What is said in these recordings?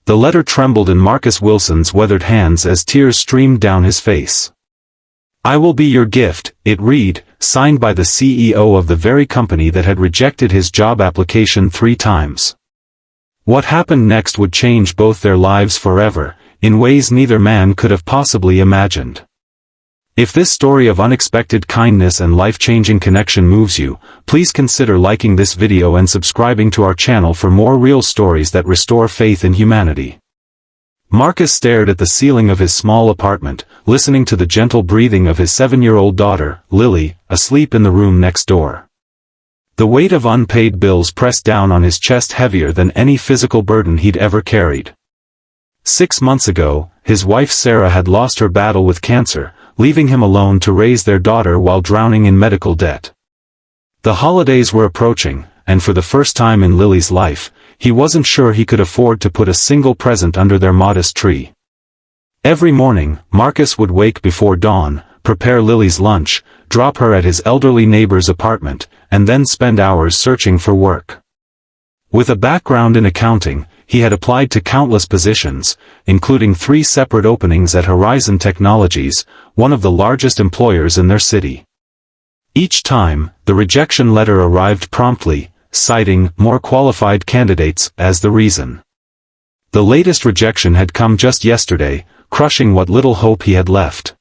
The letter trembled in Marcus Wilson's weathered hands as tears streamed down his face. "I will be your gift," it read, signed by the CEO of the very company that had rejected his job application 3 times. What happened next would change both their lives forever, in ways neither man could have possibly imagined. If this story of unexpected kindness and life-changing connection moves you, please consider liking this video and subscribing to our channel for more real stories that restore faith in humanity. Marcus stared at the ceiling of his small apartment, listening to the gentle breathing of his 7-year-old daughter, Lily, asleep in the room next door. The weight of unpaid bills pressed down on his chest heavier than any physical burden he'd ever carried. 6 months ago, his wife Sarah had lost her battle with cancer, leaving him alone to raise their daughter while drowning in medical debt. The holidays were approaching, and for the first time in Lily's life, he wasn't sure he could afford to put a single present under their modest tree. Every morning, Marcus would wake before dawn, prepare Lily's lunch, drop her at his elderly neighbor's apartment, and then spend hours searching for work. With a background in accounting, he had applied to countless positions, including 3 separate openings at Horizon Technologies, one of the largest employers in their city. Each time, the rejection letter arrived promptly, citing more qualified candidates as the reason. The latest rejection had come just yesterday, crushing what little hope he had left.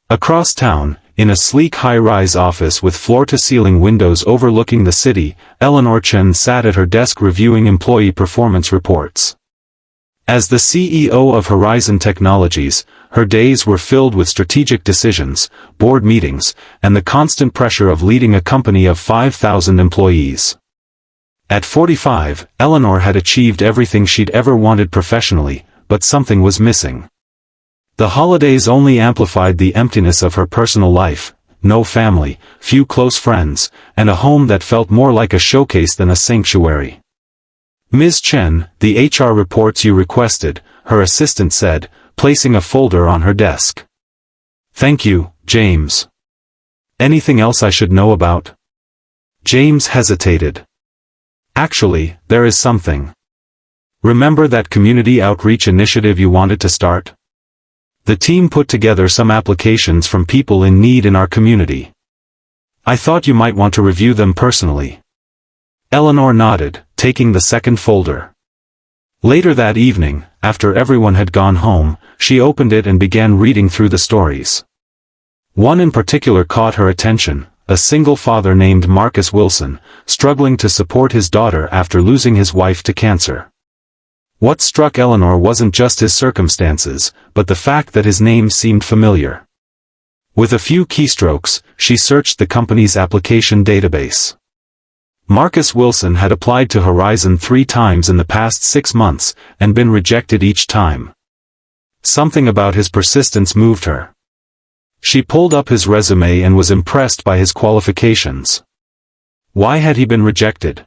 Across town, in a sleek high-rise office with floor-to-ceiling windows overlooking the city, Eleanor Chen sat at her desk reviewing employee performance reports. As the CEO of Horizon Technologies, her days were filled with strategic decisions, board meetings, and the constant pressure of leading a company of 5,000 employees. At 45, Eleanor had achieved everything she'd ever wanted professionally, but something was missing. The holidays only amplified the emptiness of her personal life: no family, few close friends, and a home that felt more like a showcase than a sanctuary. "Ms. Chen, the HR reports you requested," her assistant said, placing a folder on her desk. "Thank you, James. Anything else I should know about?" James hesitated. "Actually, there is something. Remember that community outreach initiative you wanted to start? The team put together some applications from people in need in our community. I thought you might want to review them personally." Eleanor nodded, taking the second folder. Later that evening, after everyone had gone home, she opened it and began reading through the stories. One in particular caught her attention: a single father named Marcus Wilson, struggling to support his daughter after losing his wife to cancer. What struck Eleanor wasn't just his circumstances, but the fact that his name seemed familiar. With a few keystrokes, she searched the company's application database. Marcus Wilson had applied to Horizon 3 times in the past 6 months, and been rejected each time. Something about his persistence moved her. She pulled up his resume and was impressed by his qualifications. Why had he been rejected?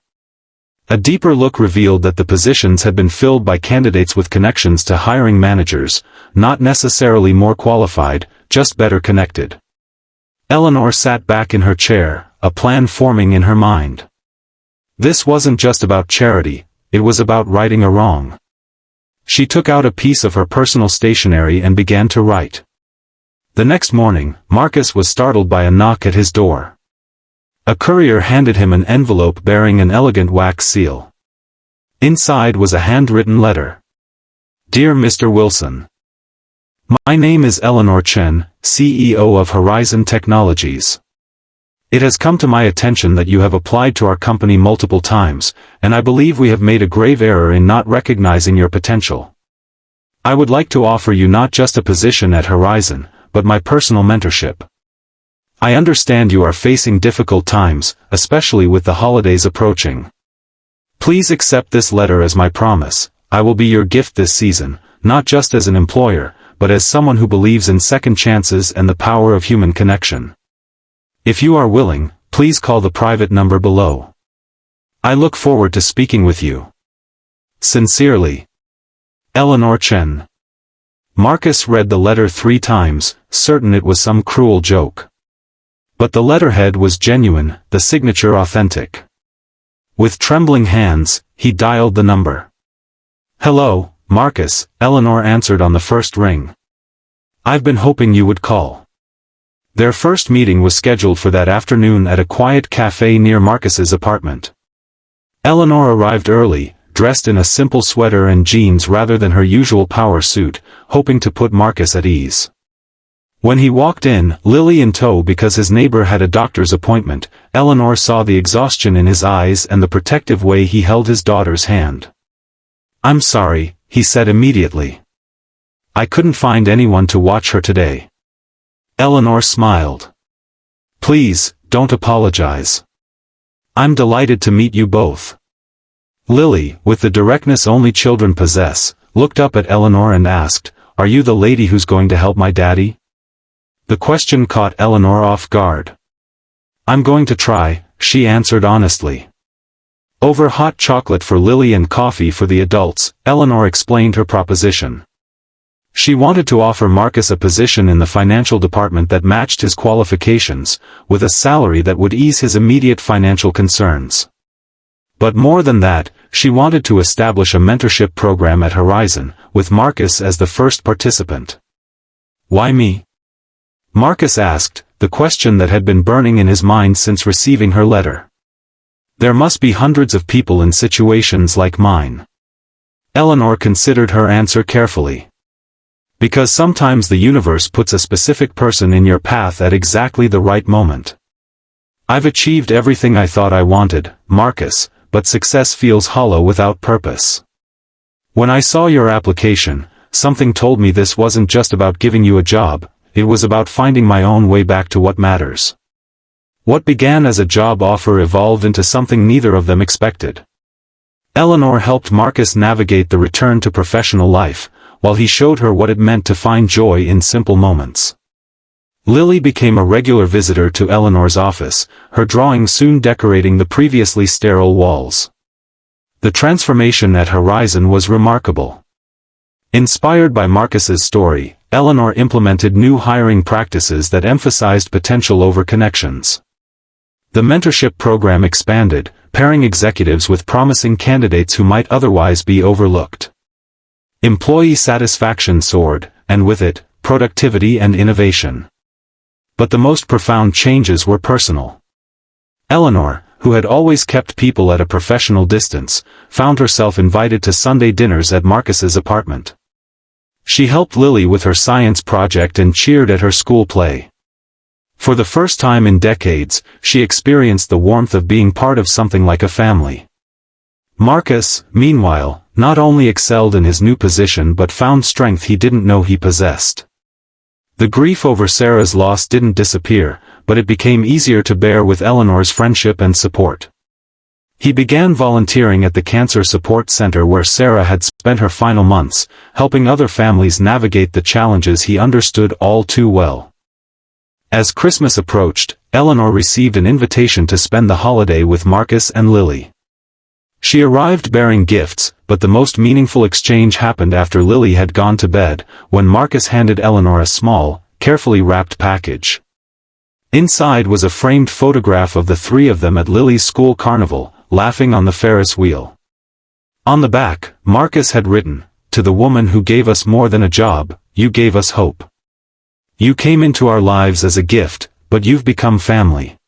A deeper look revealed that the positions had been filled by candidates with connections to hiring managers, not necessarily more qualified, just better connected. Eleanor sat back in her chair, a plan forming in her mind. This wasn't just about charity, it was about righting a wrong. She took out a piece of her personal stationery and began to write. The next morning, Marcus was startled by a knock at his door. A courier handed him an envelope bearing an elegant wax seal. Inside was a handwritten letter. "Dear Mr. Wilson, my name is Eleanor Chen, CEO of Horizon Technologies. It has come to my attention that you have applied to our company multiple times, and I believe we have made a grave error in not recognizing your potential. I would like to offer you not just a position at Horizon, but my personal mentorship. I understand you are facing difficult times, especially with the holidays approaching. Please accept this letter as my promise. I will be your gift this season, not just as an employer, but as someone who believes in second chances and the power of human connection. If you are willing, please call the private number below. I look forward to speaking with you. Sincerely, Eleanor Chen." Marcus read the letter 3 times, certain it was some cruel joke. But the letterhead was genuine, the signature authentic. With trembling hands, he dialed the number. "Hello, Marcus, Eleanor answered on the first ring. I've been hoping you would call. Their first meeting was scheduled for that afternoon at a quiet cafe near Marcus's apartment. Eleanor arrived early, dressed in a simple sweater and jeans rather than her usual power suit, hoping to put Marcus at ease. When he walked in, Lily in tow because his neighbor had a doctor's appointment, Eleanor saw the exhaustion in his eyes and the protective way he held his daughter's hand. I'm sorry, he said immediately. I couldn't find anyone to watch her today. Eleanor smiled. Please, don't apologize. I'm delighted to meet you both. Lily, with the directness only children possess, looked up at Eleanor and asked, Are you the lady who's going to help my daddy? The question caught Eleanor off guard. I'm going to try, she answered honestly. Over hot chocolate for Lily and coffee for the adults, Eleanor explained her proposition. She wanted to offer Marcus a position in the financial department that matched his qualifications, with a salary that would ease his immediate financial concerns. But more than that, she wanted to establish a mentorship program at Horizon, with Marcus as the first participant. Why me? Marcus asked, the question that had been burning in his mind since receiving her letter. There must be hundreds of people in situations like mine. Eleanor considered her answer carefully. Because sometimes the universe puts a specific person in your path at exactly the right moment. I've achieved everything I thought I wanted, Marcus, but success feels hollow without purpose. When I saw your application, something told me this wasn't just about giving you a job, it was about finding my own way back to what matters. What began as a job offer evolved into something neither of them expected. Eleanor helped Marcus navigate the return to professional life, while he showed her what it meant to find joy in simple moments. Lily became a regular visitor to Eleanor's office, her drawing soon decorating the previously sterile walls. The transformation at Horizon was remarkable. Inspired by Marcus's story, Eleanor implemented new hiring practices that emphasized potential over connections. The mentorship program expanded, pairing executives with promising candidates who might otherwise be overlooked. Employee satisfaction soared, and with it, productivity and innovation. But the most profound changes were personal. Eleanor, who had always kept people at a professional distance, found herself invited to Sunday dinners at Marcus's apartment. She helped Lily with her science project and cheered at her school play. For the first time in decades, she experienced the warmth of being part of something like a family. Marcus, meanwhile, not only excelled in his new position but found strength he didn't know he possessed. The grief over Sarah's loss didn't disappear, but it became easier to bear with Eleanor's friendship and support. He began volunteering at the Cancer Support Center where Sarah had spent her final months, helping other families navigate the challenges he understood all too well. As Christmas approached, Eleanor received an invitation to spend the holiday with Marcus and Lily. She arrived bearing gifts, but the most meaningful exchange happened after Lily had gone to bed, when Marcus handed Eleanor a small, carefully wrapped package. Inside was a framed photograph of the three of them at Lily's school carnival, laughing on the Ferris wheel. On the back, Marcus had written, "To the woman who gave us more than a job, you gave us hope. You came into our lives as a gift, but you've become family."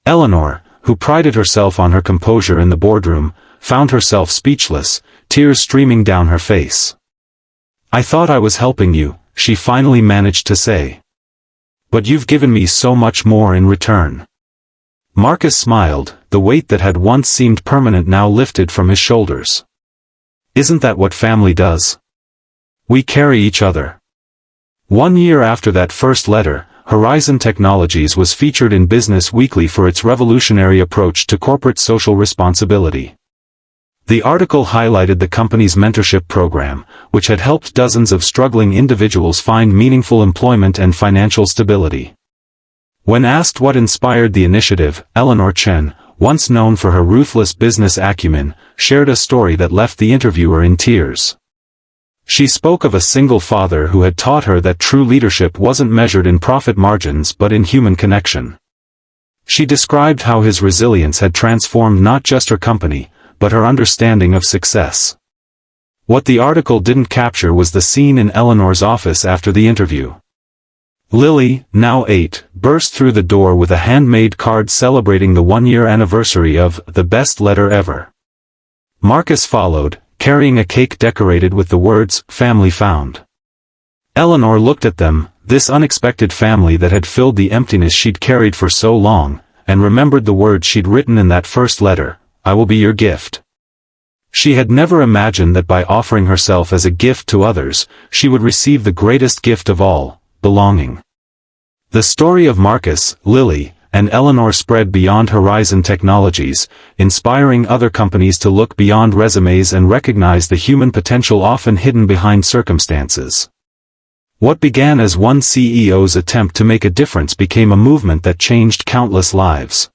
Eleanor, who prided herself on her composure in the boardroom, found herself speechless, tears streaming down her face. "I thought I was helping you," she finally managed to say. "But you've given me so much more in return." Marcus smiled, the weight that had once seemed permanent now lifted from his shoulders. "Isn't that what family does? We carry each other." 1 year after that first letter, Horizon Technologies was featured in Business Weekly for its revolutionary approach to corporate social responsibility. The article highlighted the company's mentorship program, which had helped dozens of struggling individuals find meaningful employment and financial stability. When asked what inspired the initiative, Eleanor Chen, once known for her ruthless business acumen, shared a story that left the interviewer in tears. She spoke of a single father who had taught her that true leadership wasn't measured in profit margins but in human connection. She described how his resilience had transformed not just her company, but her understanding of success. What the article didn't capture was the scene in Eleanor's office after the interview. Lily, now 8, burst through the door with a handmade card celebrating the 1-year anniversary of The Best Letter Ever. Marcus followed, carrying a cake decorated with the words, "Family Found." Eleanor looked at them, this unexpected family that had filled the emptiness she'd carried for so long, and remembered the words she'd written in that first letter, "I will be your gift." She had never imagined that by offering herself as a gift to others, she would receive the greatest gift of all, belonging. The story of Marcus, Lily, and Eleanor spread beyond Horizon Technologies, inspiring other companies to look beyond resumes and recognize the human potential often hidden behind circumstances. What began as one CEO's attempt to make a difference became a movement that changed countless lives.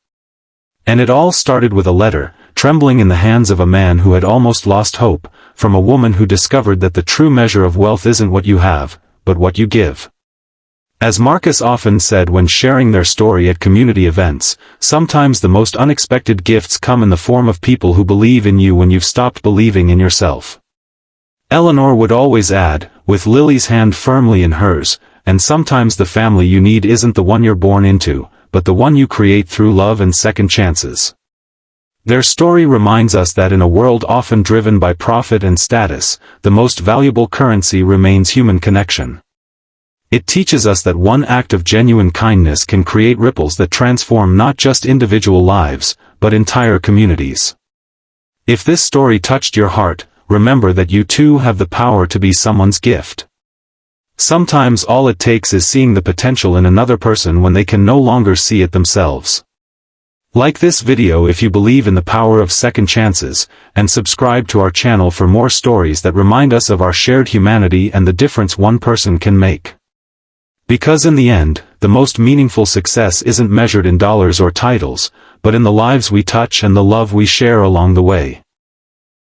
And it all started with a letter, trembling in the hands of a man who had almost lost hope, from a woman who discovered that the true measure of wealth isn't what you have, but what you give. As Marcus often said when sharing their story at community events, sometimes the most unexpected gifts come in the form of people who believe in you when you've stopped believing in yourself. Eleanor would always add, with Lily's hand firmly in hers, and sometimes the family you need isn't the one you're born into, but the one you create through love and second chances. Their story reminds us that in a world often driven by profit and status, the most valuable currency remains human connection. It teaches us that one act of genuine kindness can create ripples that transform not just individual lives, but entire communities. If this story touched your heart, remember that you too have the power to be someone's gift. Sometimes all it takes is seeing the potential in another person when they can no longer see it themselves. Like this video if you believe in the power of second chances, and subscribe to our channel for more stories that remind us of our shared humanity and the difference one person can make. Because in the end, the most meaningful success isn't measured in dollars or titles, but in the lives we touch and the love we share along the way.